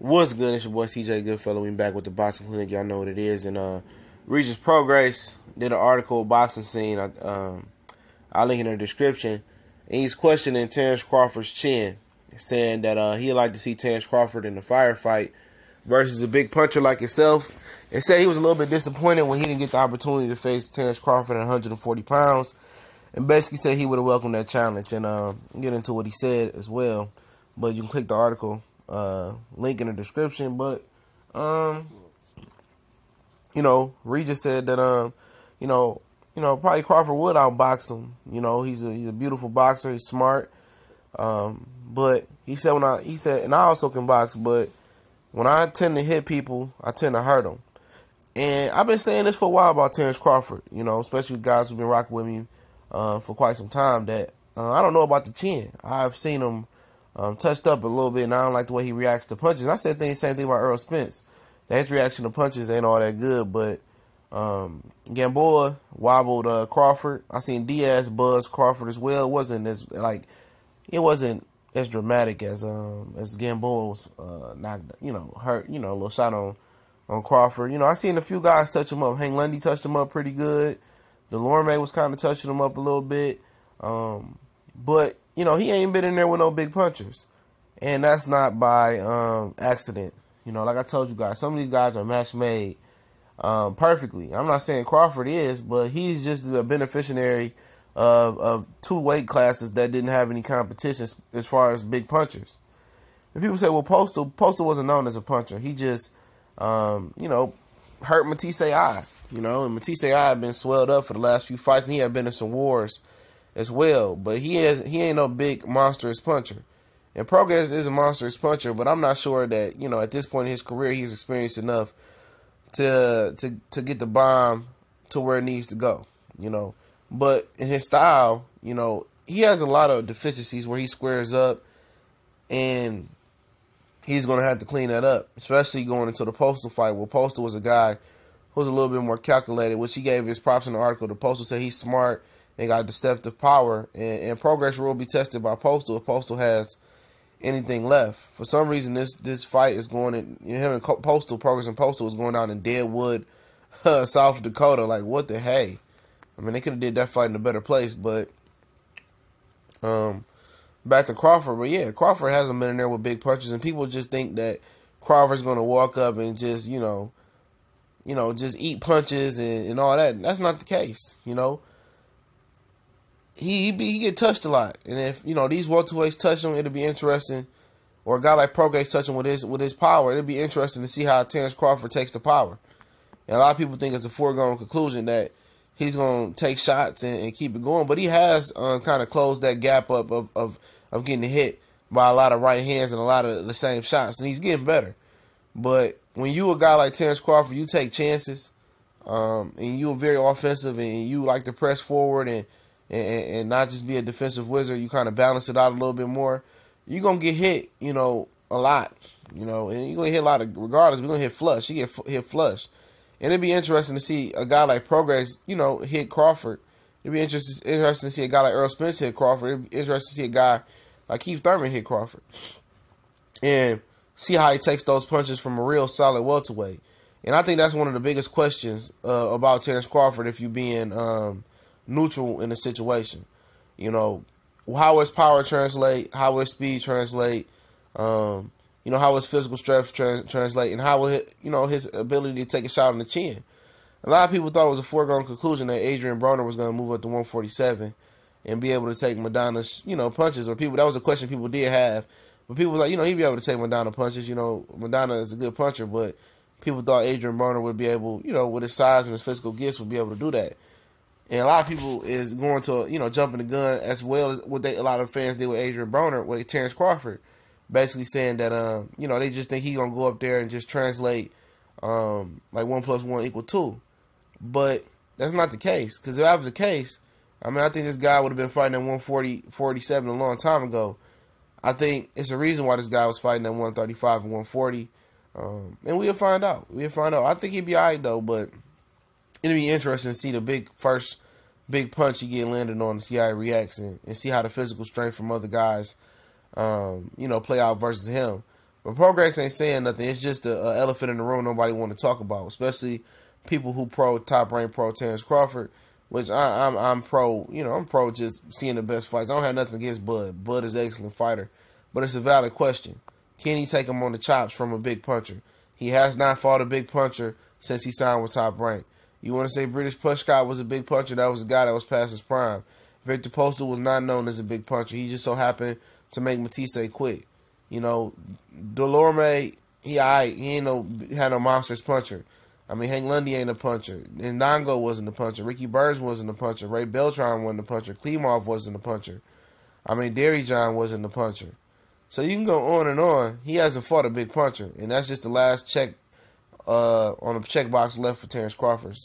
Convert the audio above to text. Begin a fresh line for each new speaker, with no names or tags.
What's good? It's your boy CJ Goodfellow. We back with the boxing clinic. Y'all know what it is. And Regis Prograis did an article, boxing scene. I'll link in the description. And he's questioning Terence Crawford's chin, saying that he'd like to see Terence Crawford in a firefight versus a big puncher like himself. And said he was a little bit disappointed when he didn't get the opportunity to face Terence Crawford at 140 pounds. And basically said he would have welcomed that challenge. And get into what he said as well. But you can click the article. Link in the description, but Regis said that probably Crawford would outbox him. He's a beautiful boxer, he's smart. But he said and I also can box, but when I tend to hit people, I tend to hurt them. And I've been saying this for a while about Terence Crawford, especially guys who've been rocking with me for quite some time, that I don't know about the chin. I've seen him touched up a little bit, and I don't like the way he reacts to punches. I said the same thing about Earl Spence. That his reaction to punches ain't all that good, but Gamboa wobbled Crawford. I seen Diaz buzz Crawford as well. It wasn't as dramatic as Gamboa was hurt, a little shot on Crawford. I seen a few guys touch him up. Hank Lundy touched him up pretty good. Delorme was kind of touching him up a little bit. But he ain't been in there with no big punchers. And that's not by accident. Like I told you guys, some of these guys are match made perfectly. I'm not saying Crawford is, but he's just a beneficiary of two weight classes that didn't have any competition as far as big punchers. And people say, well, Postal wasn't known as a puncher. He just, hurt Matisse eye. And Matisse eye had been swelled up for the last few fights, and he had been in some wars as well, but he ain't no big monstrous puncher. And Prograis is a monstrous puncher, but I'm not sure that at this point in his career he's experienced enough to get the bomb to where it needs to go. But in his style, he has a lot of deficiencies where he squares up, and he's gonna have to clean that up, especially going into the Postal fight. Where Postal was a guy who was a little bit more calculated, which he gave his props in the article. The Postal said he's smart. They got deceptive power, and Prograis will be tested by Postal if Postal has anything left. For some reason, this fight is going in him and Prograis and Postal is going out in Deadwood, South Dakota. Like, what the hey? I mean, they could have did that fight in a better place, but back to Crawford. But yeah, Crawford hasn't been in there with big punches, and people just think that Crawford's going to walk up and just just eat punches and all that. That's not the case. He get touched a lot, and if these welterweights touch him, it'll be interesting. Or a guy like Prograis touch him with his power, it'll be interesting to see how Terence Crawford takes the power. And a lot of people think it's a foregone conclusion that he's gonna take shots and keep it going, but he has kind of closed that gap up of getting hit by a lot of right hands and a lot of the same shots, and he's getting better. But when you a guy like Terence Crawford, you take chances, and you're very offensive, and you like to press forward and not just be a defensive wizard. You kind of balance it out a little bit more. You're going to get hit, a lot, and you're going to hit a lot regardless. We're going to hit flush. You get hit flush. And it'd be interesting to see a guy like Prograis, hit Crawford. It'd be interesting to see a guy like Earl Spence hit Crawford. It'd be interesting to see a guy like Keith Thurman hit Crawford. And see how he takes those punches from a real solid welterweight. And I think that's one of the biggest questions about Terence Crawford if you're being neutral in the situation. How his power translate, how his speed translate, how his physical strength translate, and how his ability to take a shot on the chin. A lot of people thought it was a foregone conclusion that Adrian Broner was going to move up to 147 and be able to take Madonna's punches. Or people, that was a question people did have, but people were like, he'd be able to take Madonna punches. Madonna is a good puncher, but people thought Adrian Broner would be able, with his size and his physical gifts, would be able to do that. And a lot of people is going to, jumping the gun as well as what a lot of fans did with Adrian Broner, with Terence Crawford, basically saying that, they just think he's going to go up there and just translate like 1 + 1 = 2. But that's not the case, because if that was the case, I think this guy would have been fighting at 147 a long time ago. I think it's a reason why this guy was fighting at 135 and 140. And we'll find out. I think he'd be all right, though, but it'll be interesting to see the first big punch he get landed on, and see how he reacts, and see how the physical strength from other guys, play out versus him. But Prograis ain't saying nothing. It's just a elephant in the room nobody want to talk about, especially people who top rank pro Terence Crawford, which I'm pro. You know, I'm pro just seeing the best fights. I don't have nothing against Bud. Bud is an excellent fighter, but it's a valid question. Can he take him on the chops from a big puncher? He has not fought a big puncher since he signed with Top Rank. You want to say British Pushcott was a big puncher? That was a guy that was past his prime. Victor Postal was not known as a big puncher. He just so happened to make Matisse quit. You know, Delorme, he ain't had no monstrous puncher. I mean, Hank Lundy ain't a puncher. Ndongo wasn't a puncher. Ricky Burns wasn't a puncher. Ray Beltran wasn't a puncher. Klimov wasn't a puncher. I mean, Derry John wasn't a puncher. So you can go on and on. He hasn't fought a big puncher, and that's just the last check on the checkbox left for Terence Crawford.